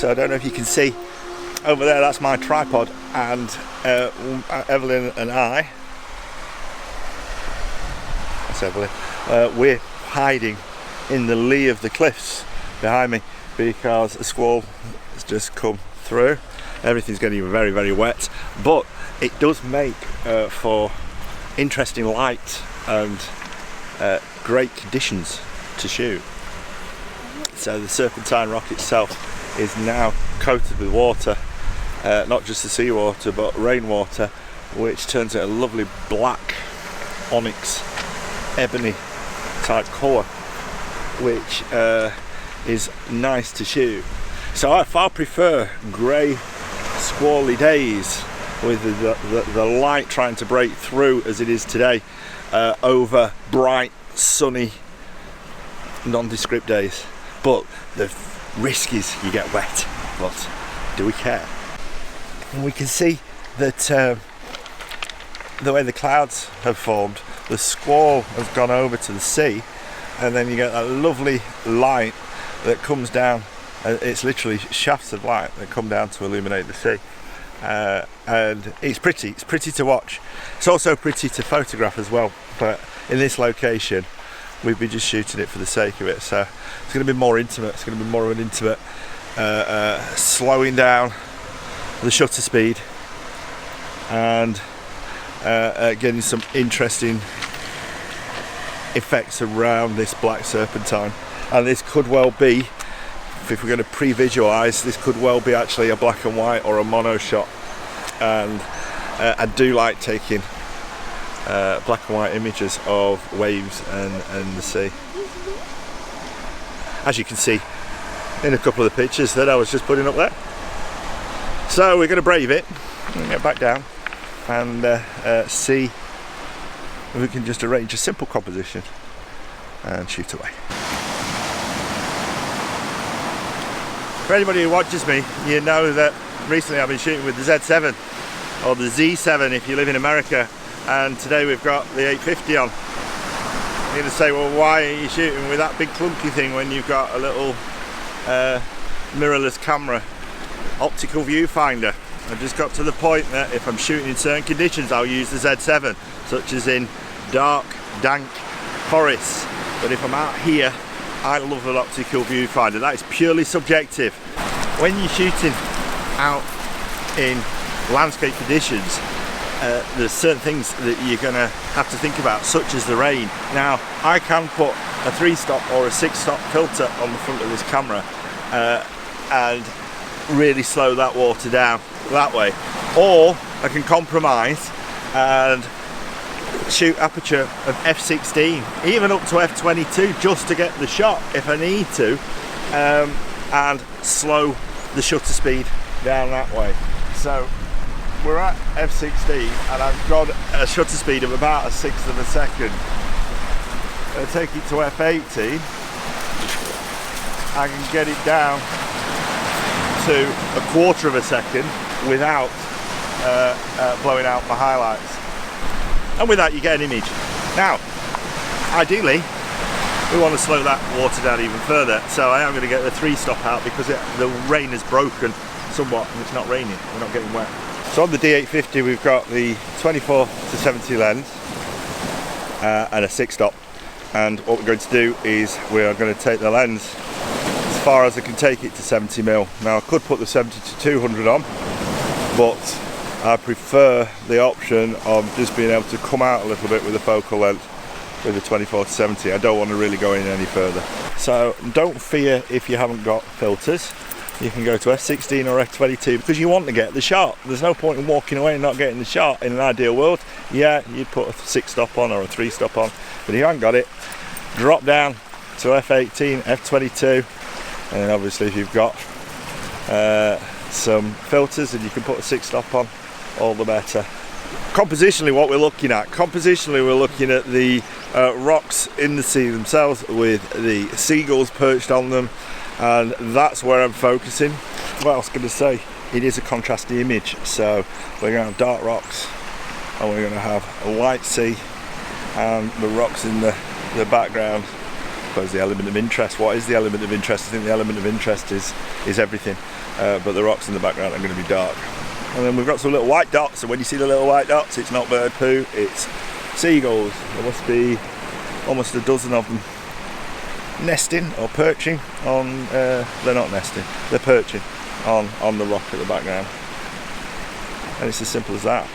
So I don't know if you can see over there, that's my tripod, and Evelyn and I, that's Evelyn, we're hiding in the lee of the cliffs behind me because a squall has just come through. Everything's getting very, very wet, but it does make for interesting light and great conditions to shoot. So the Serpentine rock itself is now coated with water, not just the seawater but rainwater, which turns it a lovely black onyx ebony type colour, which is nice to shoot. So I far prefer grey squally days with the light trying to break through as it is today over bright sunny nondescript days. But the risk is you get wet, but do we care? And we can see that the way the clouds have formed, the squall has gone over to the sea, and then you get that lovely light that comes down. It's literally shafts of light that come down to illuminate the sea, and it's pretty to watch. It's also pretty to photograph as well, but in this location we'd be just shooting it for the sake of it, so it's going to be more intimate. It's going to be more of an intimate slowing down the shutter speed and getting some interesting effects around this black serpentine. And this could well be, if we're going to pre-visualize, this could well be actually a black and white or a mono shot. And I do like taking black and white images of waves and the sea, as you can see in a couple of the pictures that I was just putting up there. So we're going to brave it and get back down and see if we can just arrange a simple composition and shoot away. For anybody who watches me, you know that recently I've been shooting with the Z7 or the Z7 if you live in America, and today we've got the 850 on. You're going to say, well, why are you shooting with that big clunky thing when you've got a little mirrorless camera optical viewfinder? I've just got to the point that if I'm shooting in certain conditions I'll use the Z7, such as in dark, dank forests, but if I'm out here I love an optical viewfinder. That is purely subjective. When you're shooting out in landscape conditions, there's certain things that you're going to have to think about, such as the rain. Now, I can put a 3-stop or a 6-stop filter on the front of this camera and really slow that water down that way, or I can compromise and shoot aperture of f/16, even up to f/22, just to get the shot if I need to, and slow the shutter speed down that way. So we're at f/16 and I've got a shutter speed of about 1/6 of a second. I'll take it to f/18. I can get it down to 1/4 of a second without blowing out my highlights. And with that you get an image. Now, ideally, we want to slow that water down even further, so I am going to get the 3-stop out because the rain has broken somewhat and it's not raining, we're not getting wet. So on the D850 we've got the 24-70 lens and a 6-stop, and what we're going to do is we are going to take the lens as far as I can take it to 70mm. Now I could put the 70-200 on, but I prefer the option of just being able to come out a little bit with the focal length with the 24-70. I don't want to really go in any further. So don't fear if you haven't got filters. You can go to f/16 or f/22 because you want to get the shot. There's no point in walking away and not getting the shot. In an ideal world, yeah, you'd put a 6-stop on or a 3-stop on, but if you haven't got it, drop down to f/18, f/22, and then obviously if you've got some filters and you can put a 6-stop on, all the better. Compositionally, what we're looking at, we're looking at the rocks in the sea themselves with the seagulls perched on them, and that's where I'm focusing. What else can I say? It is a contrasty image, so we're going to have dark rocks and we're going to have a light sea and the rocks in the background suppose the element of interest. What is the element of interest? I think the element of interest is everything, but the rocks in the background are going to be dark. And then we've got some little white dots, and when you see the little white dots, it's not bird poo, it's seagulls. There must be almost a dozen of them nesting or perching on, they're not nesting, they're perching on the rock at the background. And it's as simple as that.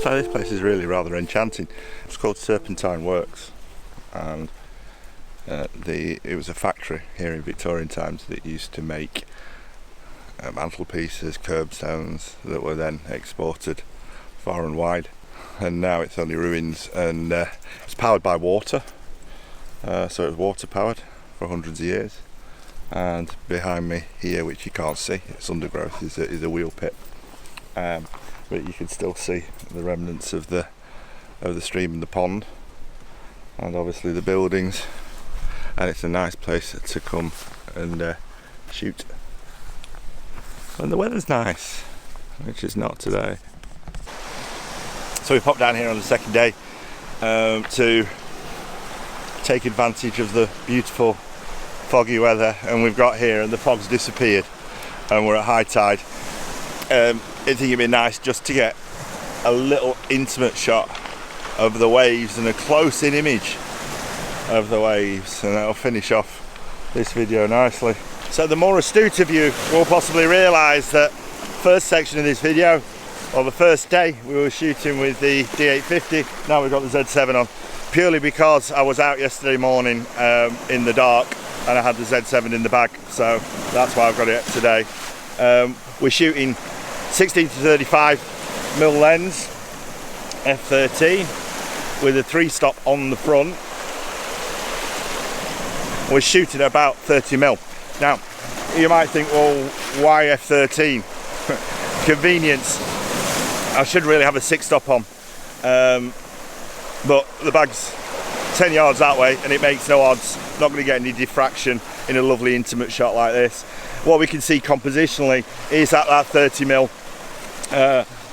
So this place is really rather enchanting. It's called Serpentine Works, and it was a factory here in Victorian times that used to make mantelpieces, curbstones that were then exported far and wide. And now it's only ruins, and it's powered by water, so it was water powered for hundreds of years. And behind me here, which you can't see, it's undergrowth, is a wheel pit. But you can still see the remnants of the stream and the pond, and obviously the buildings. And it's a nice place to come and shoot. And the weather's nice, which is not today. So we popped down here on the second day to take advantage of the beautiful foggy weather, and we've got here and the fog's disappeared and we're at high tide. I think it'd be nice just to get a little intimate shot of the waves and a close-in image of the waves, and that'll finish off this video nicely. So the more astute of you will possibly realise that first section of this video, or the first day, we were shooting with the D850. Now we've got the Z7 on, purely because I was out yesterday morning in the dark and I had the Z7 in the bag, so that's why I've got it today. We're shooting 16 to 35 mil lens, f13, with a 3-stop on the front. We're shooting about 30 mil. Now, you might think, well, why f13? Convenience. I should really have a 6-stop on, but the bag's 10 yards that way and it makes no odds. Not going to get any diffraction in a lovely intimate shot like this. What we can see compositionally is at that 30 mil,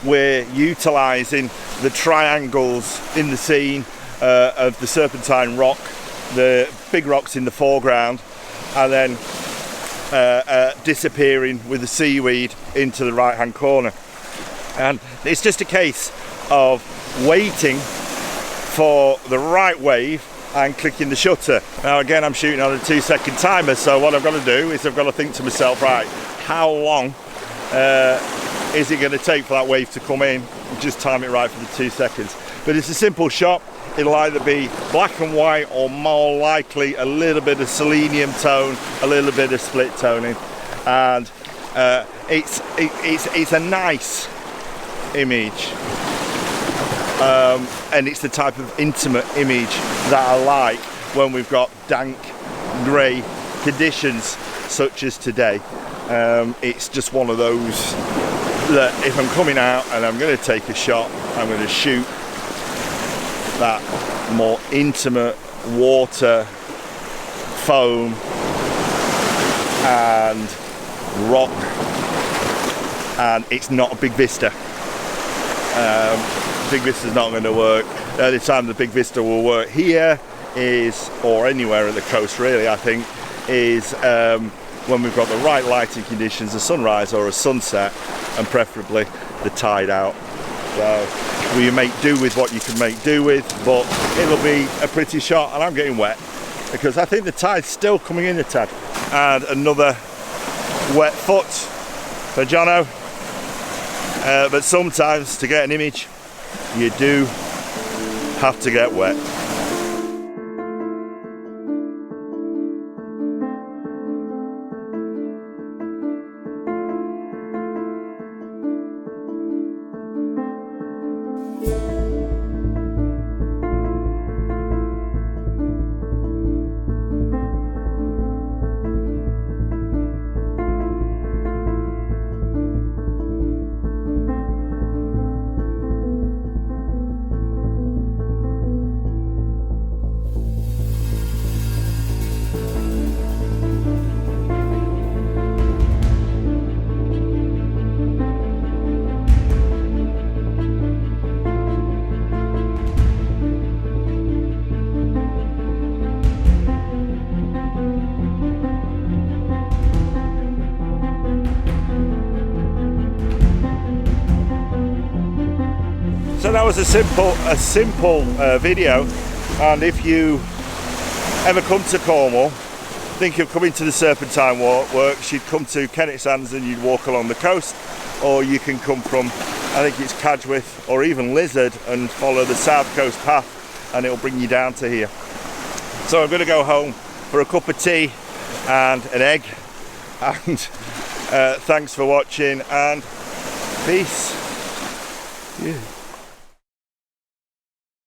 we're utilising the triangles in the scene of the serpentine rock, the big rocks in the foreground, and then disappearing with the seaweed into the right hand corner. And it's just a case of waiting for the right wave and clicking the shutter. Now again, I'm shooting on a 2-second timer, so what I've got to do is I've got to think to myself, right, how long is it going to take for that wave to come in? Just time it right for the 2 seconds. But it's a simple shot. It'll either be black and white, or more likely a little bit of selenium tone, a little bit of split toning, and it's a nice image, and it's the type of intimate image that I like when we've got dank, grey conditions such as today. It's just one of those that if I'm coming out and I'm going to take a shot, I'm going to shoot that more intimate water, foam and rock, and it's not a big vista. Big vista's not going to work. The only time the big vista will work here is, or anywhere at the coast really, I think, is when we've got the right lighting conditions, a sunrise or a sunset, and preferably the tide out. So you make do with what you can make do with, but it'll be a pretty shot. And I'm getting wet because I think the tide's still coming in a tad. And another wet foot for Jono. But sometimes to get an image, you do have to get wet. So that was a simple video, and if you ever come to Cornwall, think of coming to the Serpentine Works, you'd come to Kennet Sands and you'd walk along the coast, or you can come from, I think it's Cadgwith or even Lizard, and follow the South Coast path and it'll bring you down to here. So I'm going to go home for a cup of tea and an egg, and thanks for watching and peace. Yeah.